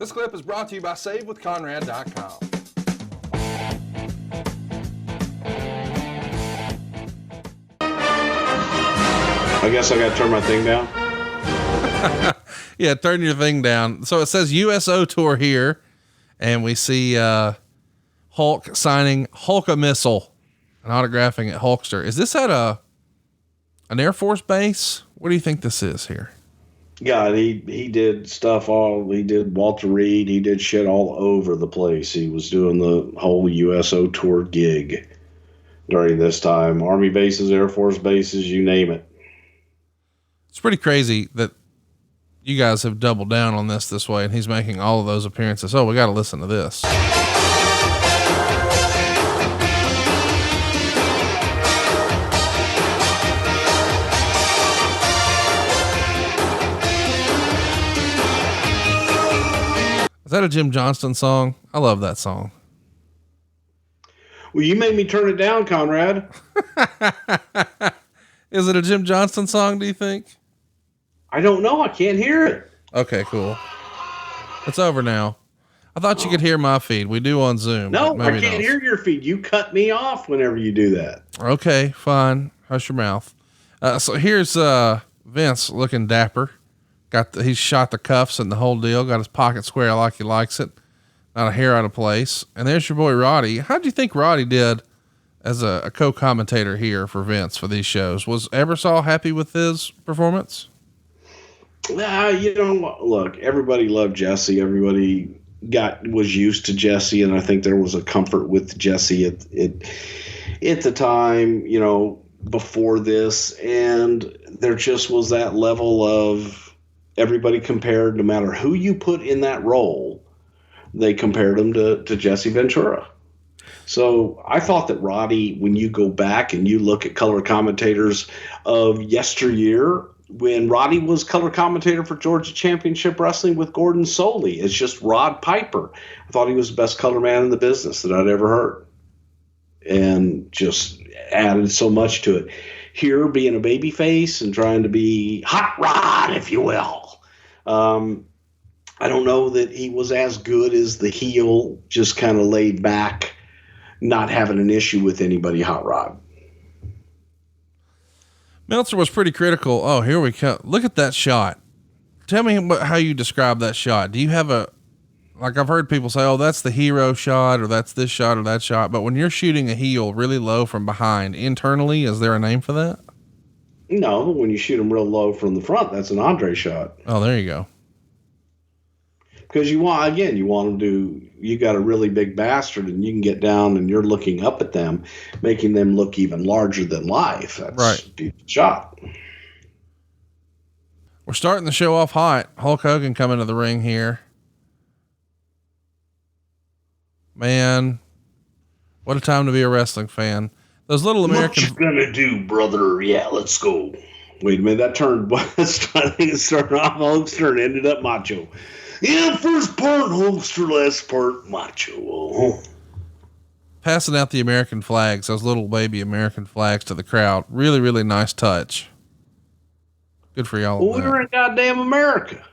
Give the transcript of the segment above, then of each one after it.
This clip is brought to you by SaveWithConrad.com. I guess I got to turn my thing down. Yeah, turn your thing down. So it says USO tour here, and we see Hulk signing Hulk missile and autographing at Hulkster. Is this at an Air Force base? What do you think this is here? God, he did stuff he did Walter Reed, he did shit all over the place. He was doing the whole USO tour gig during this time. Army bases, Air Force bases, you name it. It's pretty crazy that you guys have doubled down on this way, and he's making all of those appearances. Oh, we got to listen to this. Is that a Jim Johnston song? I love that song. Well, you made me turn it down, Conrad. Is it a Jim Johnston song, do you think? I don't know. I can't hear it. Okay, cool. It's over now. I thought you could hear my feed. We do on Zoom. No, I can't hear your feed. You cut me off whenever you do that. Okay, fine. Hush your mouth. So here's Vince looking dapper. He's shot the cuffs and the whole deal. Got his pocket square like he likes it. Not a hair out of place. And there's your boy Roddy. How do you think Roddy did as a co-commentator here for Vince for these shows? Was Ebersol happy with his performance? Look, everybody loved Jesse. Everybody was used to Jesse, and I think there was a comfort with Jesse at the time, before this, and there just was that level of everybody compared, no matter who you put in that role, they compared him to Jesse Ventura. So I thought that Roddy, when you go back and you look at color commentators of yesteryear, when Roddy was color commentator for Georgia Championship Wrestling with Gordon Soley, it's just Rod Piper. I thought he was the best color man in the business that I'd ever heard, and just added so much to it. Here, being a baby face and trying to be Hot Rod, if you will. I don't know that he was as good as the heel, just kind of laid back, not having an issue with anybody, Hot Rod. Meltzer was pretty critical. Oh, here we go. Look at that shot. Tell me how you describe that shot. Do you have I've heard people say, oh, that's the hero shot, or that's this shot or that shot. But when you're shooting a heel really low from behind internally, is there a name for that? No, when you shoot them real low from the front, that's an Andre shot. Oh, there you go. Because you want them to, you got a really big bastard and you can get down and you're looking up at them, making them look even larger than life. That's right. A beautiful shot. We're starting the show off hot. Hulk Hogan coming to the ring here. Man, what a time to be a wrestling fan. Those little American. What you gonna do, brother? Yeah, let's go. Wait a minute, that turned. I think it started off Hulkster and ended up Macho. Yeah, first part Hulkster, last part Macho. Passing out the American flags, those little baby American flags to the crowd. Really, really nice touch. Good for y'all. Well, we're in goddamn America.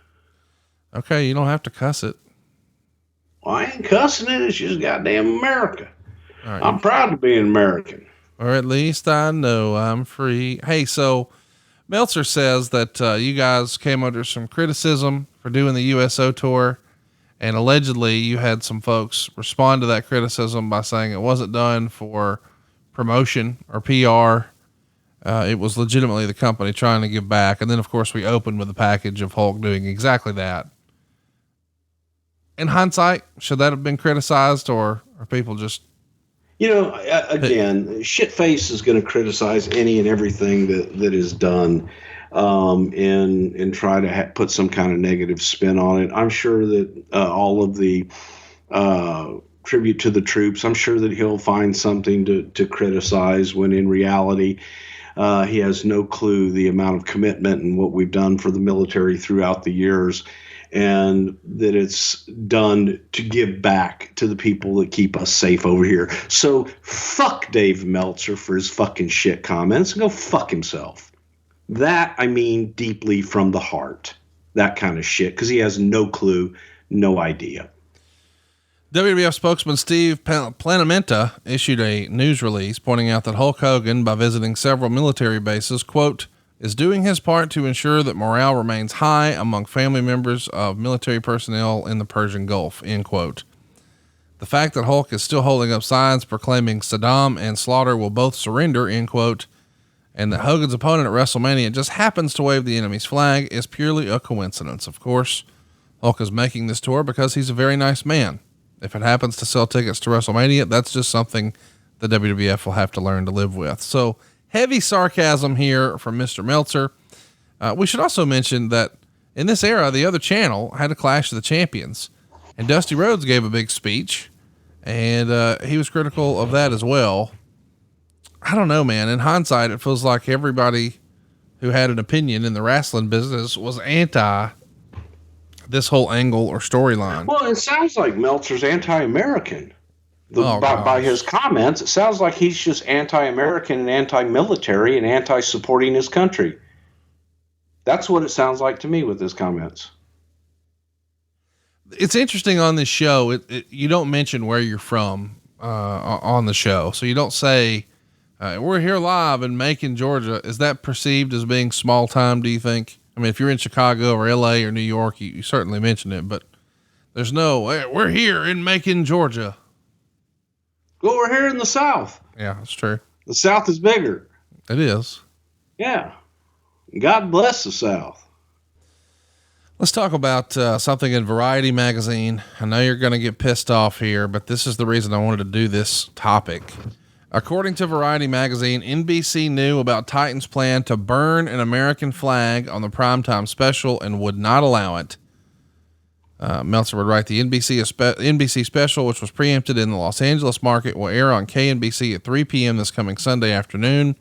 Okay, you don't have to cuss it. Well, I ain't cussing it. It's just goddamn America. All right. I'm proud to be an American. Or at least I know I'm free. Hey, so Meltzer says that you guys came under some criticism for doing the USO tour, and allegedly you had some folks respond to that criticism by saying it wasn't done for promotion or PR. It was legitimately the company trying to give back. And then of course we opened with a package of Hulk doing exactly that. In hindsight, should that have been criticized, or are people just, again, shitface is going to criticize any and everything that is done, and try to put some kind of negative spin on it. I'm sure that all of the tribute to the troops, I'm sure that he'll find something to criticize, when in reality, he has no clue the amount of commitment and what we've done for the military throughout the years, and that it's done to give back to the people that keep us safe over here. So fuck Dave Meltzer for his fucking shit comments, and go fuck himself. That I mean deeply from the heart, that kind of shit, because he has no clue No idea. WWF spokesman Steve Planamenta issued a news release pointing out that Hulk Hogan, by visiting several military bases, quote, is doing his part to ensure that morale remains high among family members of military personnel in the Persian Gulf, end quote. The fact that Hulk is still holding up signs proclaiming Saddam and Slaughter will both surrender, end quote, and that Hogan's opponent at WrestleMania just happens to wave the enemy's flag is purely a coincidence. Of course, Hulk is making this tour because he's a very nice man. If it happens to sell tickets to WrestleMania, that's just something the WWF will have to learn to live with. So heavy sarcasm here from Mr. Meltzer. We should also mention that in this era, the other channel had a Clash of the Champions, and Dusty Rhodes gave a big speech, and he was critical of that as well. I don't know, man. In hindsight, it feels like everybody who had an opinion in the wrestling business was anti this whole angle or storyline. Well, it sounds like Meltzer's anti-American. By his comments, it sounds like he's just anti-American and anti-military and anti-supporting his country. That's what it sounds like to me with his comments. It's interesting on this show. You don't mention where you're from on the show. So you don't say, we're here live in Macon, Georgia. Is that perceived as being small time, do you think? I mean, if you're in Chicago or LA or New York, you certainly mention it, but there's no, we're here in Macon, Georgia. Well, we're here in the South. Yeah, that's true. The South is bigger. It is. Yeah. God bless the South. Let's talk about something in Variety magazine. I know you're going to get pissed off here, but this is the reason I wanted to do this topic. According to Variety magazine, NBC knew about Titan's plan to burn an American flag on the primetime special and would not allow it. Meltzer would write, the NBC special, which was preempted in the Los Angeles market, will air on KNBC at 3 p.m. this coming Sunday afternoon.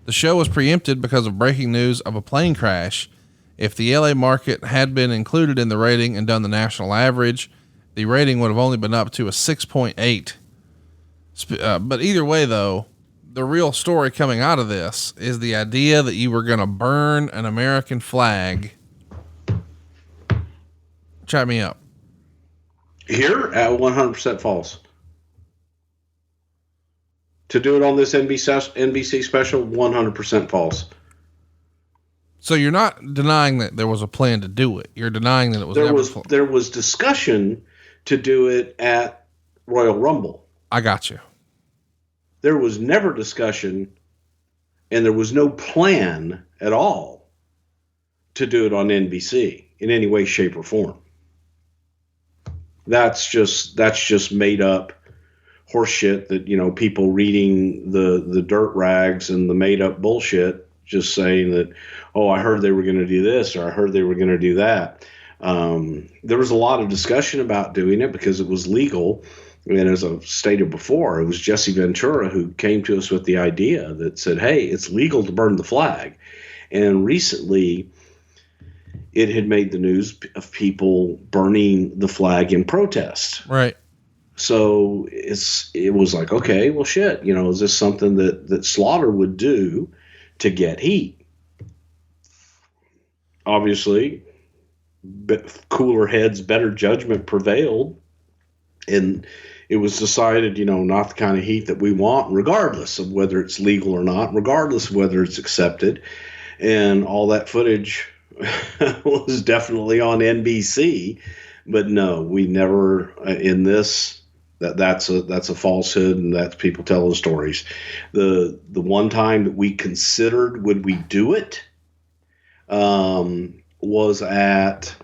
The show was preempted because of breaking news of a plane crash. If the LA market had been included in the rating and done the national average, the rating would have only been up to a 6.8. But either way, though, the real story coming out of this is the idea that you were going to burn an American flag. Chat me up. Here at 100% false. To do it on this NBC special, 100% false. So you're not denying that there was a plan to do it. You're denying that it was there was discussion to do it at Royal Rumble. I got you. There was never discussion, and there was no plan at all to do it on NBC in any way, shape, or form. That's just made up horseshit that, people reading the dirt rags and the made up bullshit, just saying that, oh, I heard they were going to do this, or I heard they were going to do that. There was a lot of discussion about doing it because it was legal. And as I've stated before, it was Jesse Ventura who came to us with the idea that said, hey, it's legal to burn the flag. And recently it had made the news of people burning the flag in protest. Right. So it was like, okay, well, shit, is this something that Slaughter would do to get heat? Obviously, cooler heads, better judgment prevailed. And it was decided, not the kind of heat that we want, regardless of whether it's legal or not, regardless of whether it's accepted. And all that footage was definitely on NBC. But no, we never in this. That's a falsehood, and that's people telling stories. The one time that we considered would we do it was at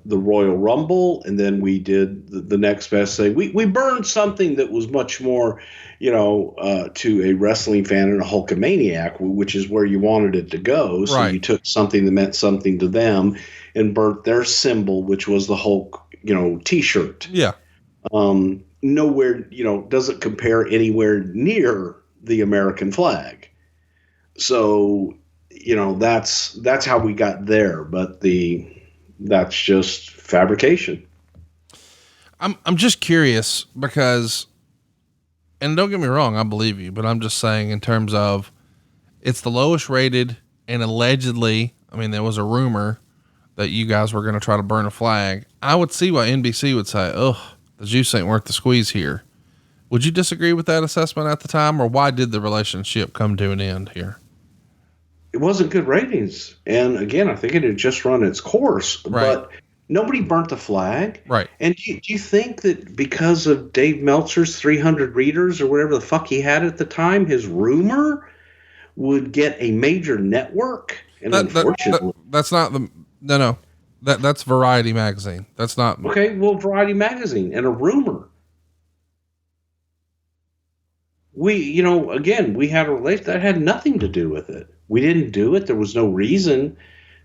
the Royal Rumble, and then we did the next best thing. We burned something that was much more, to a wrestling fan and a Hulkamaniac, which is where you wanted it to go. So right. You took something that meant something to them and burnt their symbol, which was the Hulk, T-shirt. Yeah. Nowhere, doesn't compare anywhere near the American flag. So, that's how we got there. But that's just fabrication. I'm just curious because, and don't get me wrong, I believe you, but I'm just saying in terms of it's the lowest rated, and allegedly, there was a rumor that you guys were going to try to burn a flag, I would see why NBC would say, "Oh, the juice ain't worth the squeeze here." Would you disagree with that assessment at the time, or why did the relationship come to an end here? It wasn't good ratings. And again, I think it had just run its course, but nobody burnt the flag. Right. And do you think that because of Dave Meltzer's 300 readers or whatever the fuck he had at the time, his rumor would get a major network? And unfortunately, that's not that's Variety magazine. That's not. Okay. Well, Variety magazine and a rumor. Again, we had a relation that had nothing to do with it. We didn't do it. There was no reason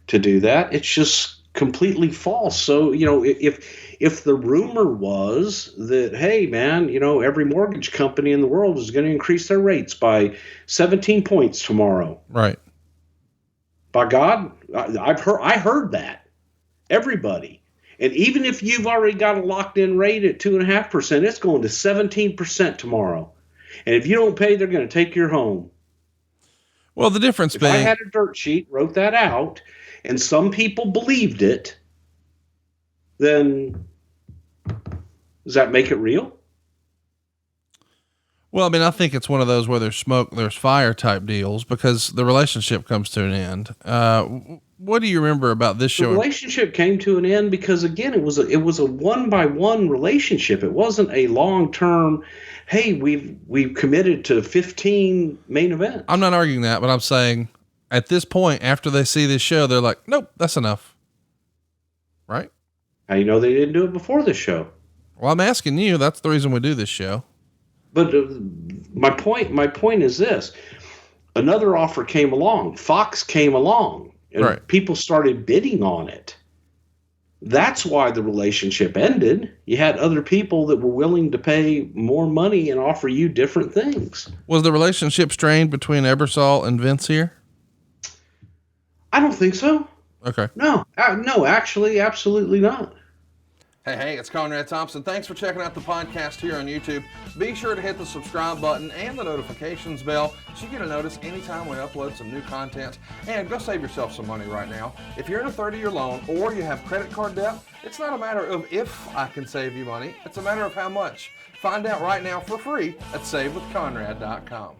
to do that. It's just completely false. So, if the rumor was that, hey, man, every mortgage company in the world is going to increase their rates by 17 points tomorrow. Right. By God, I heard that. Everybody. And even if you've already got a locked in rate at 2.5%, it's going to 17% tomorrow. And if you don't pay, they're going to take your home. Well, the difference being, I had a dirt sheet, wrote that out, and some people believed it, then does that make it real? Well, I mean, I think it's one of those where there's smoke, there's fire type deals, because the relationship comes to an end. What do you remember about this show? The relationship came to an end because, again, it was a one-by-one relationship. It wasn't a long-term, hey, we've committed to 15 main events. I'm not arguing that, but I'm saying at this point, after they see this show, they're like, nope, that's enough. Right? How do you know they didn't do it before the show? Well, I'm asking you. That's the reason we do this show. But my point is this. Another offer came along. Fox came along. And people started bidding on it. That's why the relationship ended. You had other people that were willing to pay more money and offer you different things. Was the relationship strained between Ebersol and Vince here? I don't think so. Okay. No, actually, absolutely not. Hey, it's Conrad Thompson. Thanks for checking out the podcast here on YouTube. Be sure to hit the subscribe button and the notifications bell so you get a notice anytime we upload some new content. And go save yourself some money right now. If you're in a 30-year loan or you have credit card debt, it's not a matter of if I can save you money. It's a matter of how much. Find out right now for free at SaveWithConrad.com.